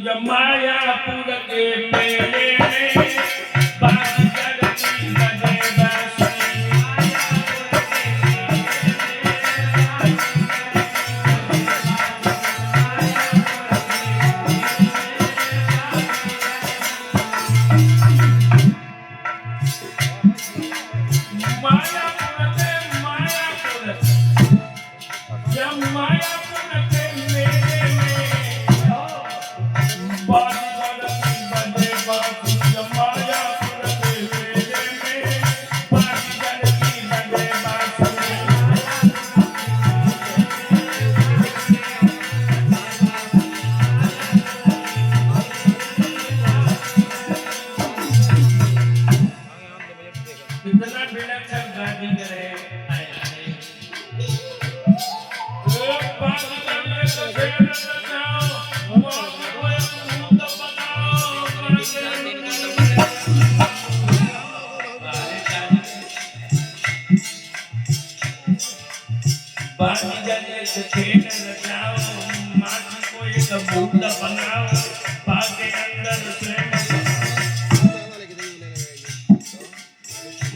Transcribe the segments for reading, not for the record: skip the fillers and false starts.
जब मायापुर के मेले में बाजीगर की बजे बांसुरी।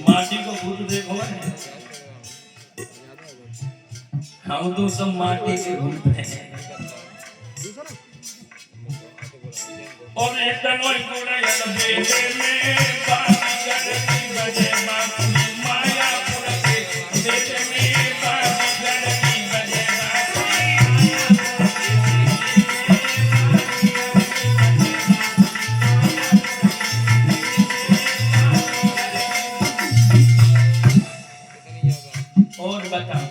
माटी को भूत देखो हम तो सब माटी के भूत हैं। और एक तनोई कोड़ा या बेटे में बाजीगर की बजे बांसुरी। मायापुर के बेटे में बाजीगर की बजे बांसुरी। और बताओ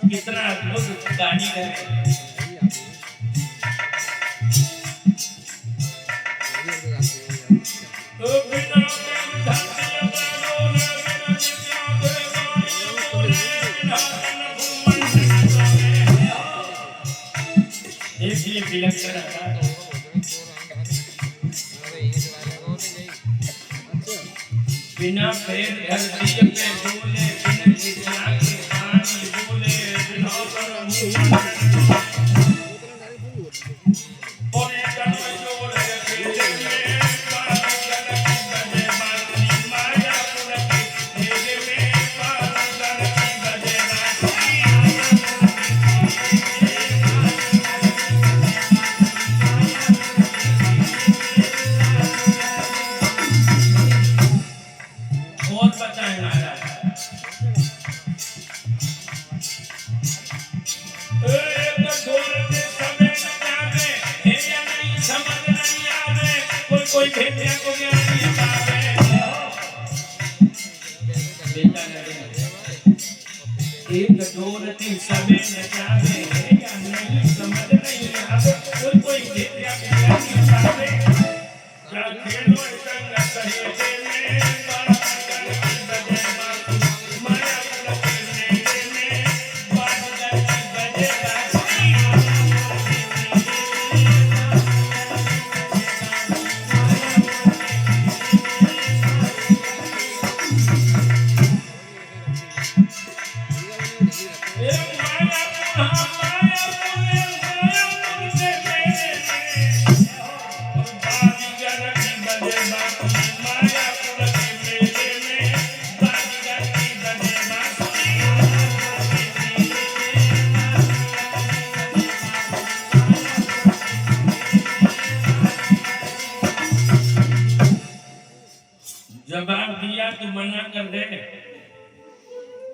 कितना अद्भुत कारीगर है। बिना पैर धरती पे डोले, बिना खिचला के पानी बोले, बिना पर और एक तनोई डोले बेटे में बाजीगर की बजे बांसुरी। मायापुर के मेले में बाजीगर की बजे बांसुरी। और बताएं महाराज कोई भेड़िया को क्या नहीं पावे। बेटा एक डोरती सबे न जावे या नहीं समझ नहीं आवे। कोई भेड़िया को क्या नहीं पावे। क्या खेलो संग सहेजे में बाजीगर की बजे बांसुरी। मायापुर के मेले में बाजीगर की बजे बांसुरी। जवाब दिया तो मना कर दे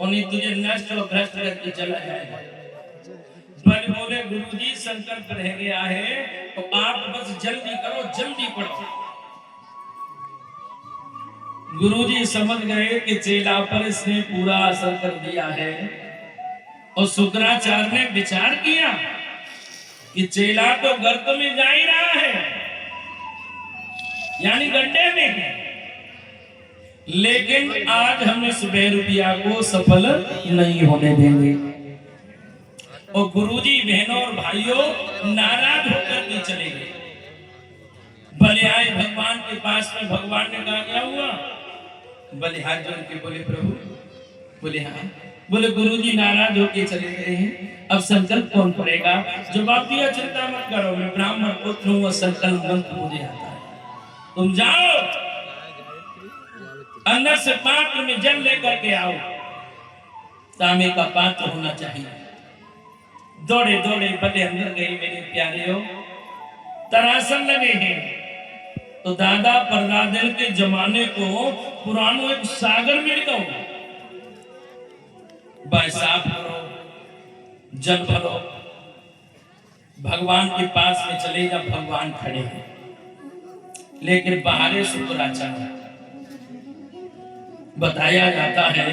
और नहीं तुझे नष्ट और भ्रष्ट करके चला जाएगा। बोले गुरुजी संकल्प रह गया है तो आप बस जल्दी करो, जल्दी पढ़ो। गुरुजी समझ गए कि चेला पर इसने पूरा असर कर दिया है और शुक्राचार्य ने विचार किया कि चेला तो गर्त में जा ही रहा है, यानी गड्ढे में, लेकिन आज हम इस बेरुपिया को सफल नहीं होने देंगे। और गुरुजी बहनों और भाइयों नाराज होकर के चले गए। बलिहारी भगवान के पास में भगवान ने कहा क्या हुआ? बलिहारी जोड़ के बोले प्रभु, बोले हाँ बोले गुरुजी नाराज होके चले गए हैं, अब संकल्प कौन करेगा? जवाब दिया, चिंता मत करो, मैं ब्राह्मण पुत्र हूँ और संकल्प मंत्र मुझे आता है। तुम जाओ अंदर से पात्र में जल लेकर के आओ, तांबे का पात्र होना चाहिए। दौड़े दौड़े बड़े अंदर गए मेरे प्यारे हो, तरासन लगे हैं। तो दादा परदादे के जमाने को पुरानो एक सागर मिल गया, साफ करो, जल भरो, भगवान के पास में चले जा। भगवान खड़े हैं लेकिन बाहर शुक्राचार्य बताया जाता है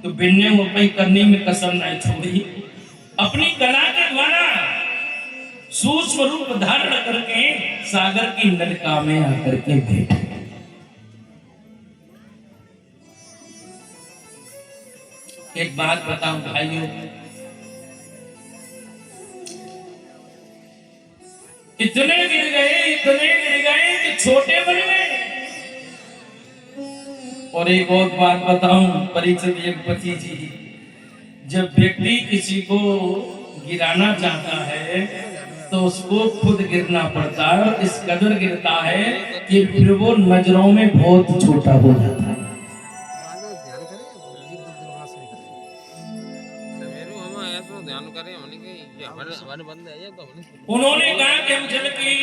तो बिन्ने मुपई करने में कसर नहीं छोड़ी, अपनी कला के द्वारा सूक्ष्म रूप धारण करके सागर की नलिका में आकर के बैठे। एक बात बताऊं भाइयों, इतने गिर गए कि छोटे बन गए। और एक और बात बताऊं परिचित पति जी, जब व्यक्ति किसी को गिराना चाहता है तो उसको खुद गिरना पड़ता है, और इस कदर गिरता है कि फिर वो नजरों में बहुत छोटा हो जाता है। उन्होंने कहा कि हम जल की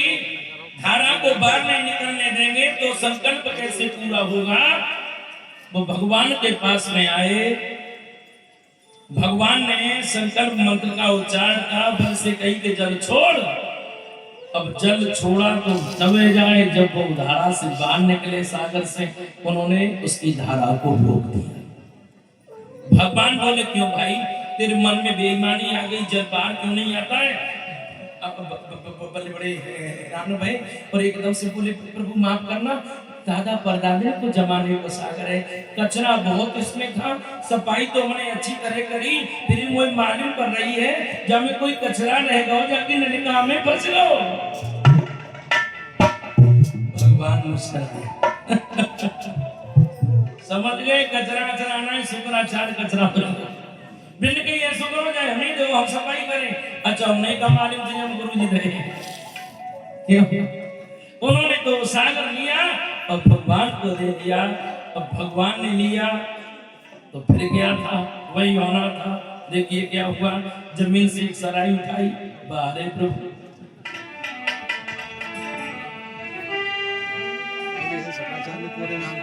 धारा को बाहर नहीं निकलने देंगे तो संकल्प कैसे पूरा होगा। वो भगवान के पास में आए, भगवान ने संकल्प मंत्र का उच्चारण का, बल से कही के जल छोड़। अब जल छोड़ा तो तबे जाए जब वो धारा से बाहर निकले सागर से, उन्होंने उसकी धारा को रोक दिया। भगवान बोले क्यों भाई, तेरे मन में बेईमानी आ गई, जल बाहर क्यों नहीं आता है? बड़े राम भाई और एकदम से बोले प्रभु माफ करना, दादा परदादे को जमाने को सागर है, कचरा बहुत इसमें था, सफाई तो हमने अच्छी तरह करी, फिर वो मालूम कर रही है जब में कोई कचरा रहेगा जाके नलिका में फंस लो। भगवान मुस्कुराए समझ गए कचरा कचरा नहीं, शुक्राचार्य कचरा बिन के ये शुक्र हो जाए, हमें दो हम सफाई करें। अच्छा हम नहीं का मालूम थे हम गुरु जी रहे क्यों? उन्होंने तो सागर लिया और भगवान को दे दिया। अब भगवान ने लिया तो फिर क्या था वही होना था। देखिए क्या हुआ, जमीन से एक सराय उठाई, बाहर प्रभु पूरे नाम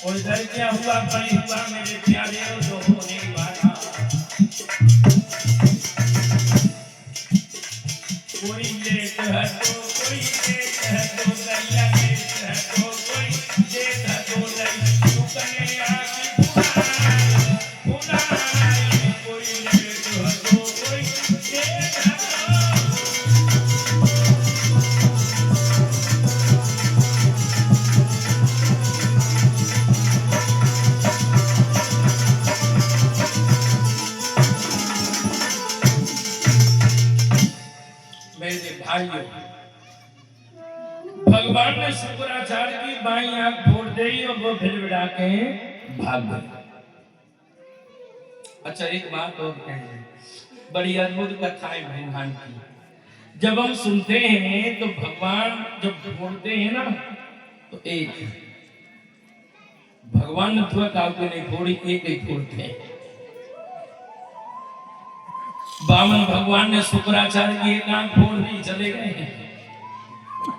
और इधर क्या हुआ बड़ी हुआ मेरे प्यारे जो होने वाला। कोई लेट है तो कोई लेट है तो दैया लेट है तो कोई लेट है तो दैया तू कने आके पुना कोई लेट है तो कोई लेट है भाइयों। भगवान ने शुक्राचार्य की बाई आंख फोड़ दी और वो फिर बिड़ा के भाग गए। अच्छा एक बात और कहें, बड़ी अद्भुत कथा है भगवान की। जब हम सुनते हैं तो भगवान जब फोड़ते हैं ना तो एक भगवान ने थोड़ा काल के नहीं फोड़ी, एक ही फोड़ते हैं। बामन भगवान ने शुक्राचार्य की एक आंख फोड़ दी, चले गए हैं।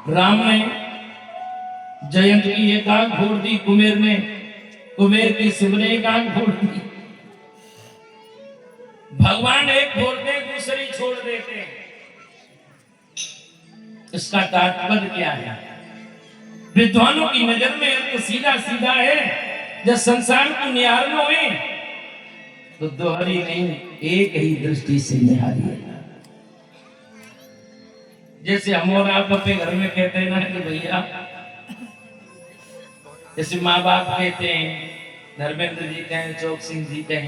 राम ने जयंत की एक आंख फोड़ दी, कुबेर की शिव ने एक आंख फोड़ दी। भगवान एक फोड़ते दूसरी छोड़ देते हैं। इसका तात्पर्य क्या है? विद्वानों की नजर में अर्थ सीधा सीधा है। जब संसार को निहारना है तो दोहरी नहीं, एक ही दृष्टि से निहारिए। जैसे हम और आप अपने घर में कहते हैं ना कि भैया, जैसे माँ बाप कहते हैं, धर्मेंद्र जी कहें, चौक सिंह जी कहें,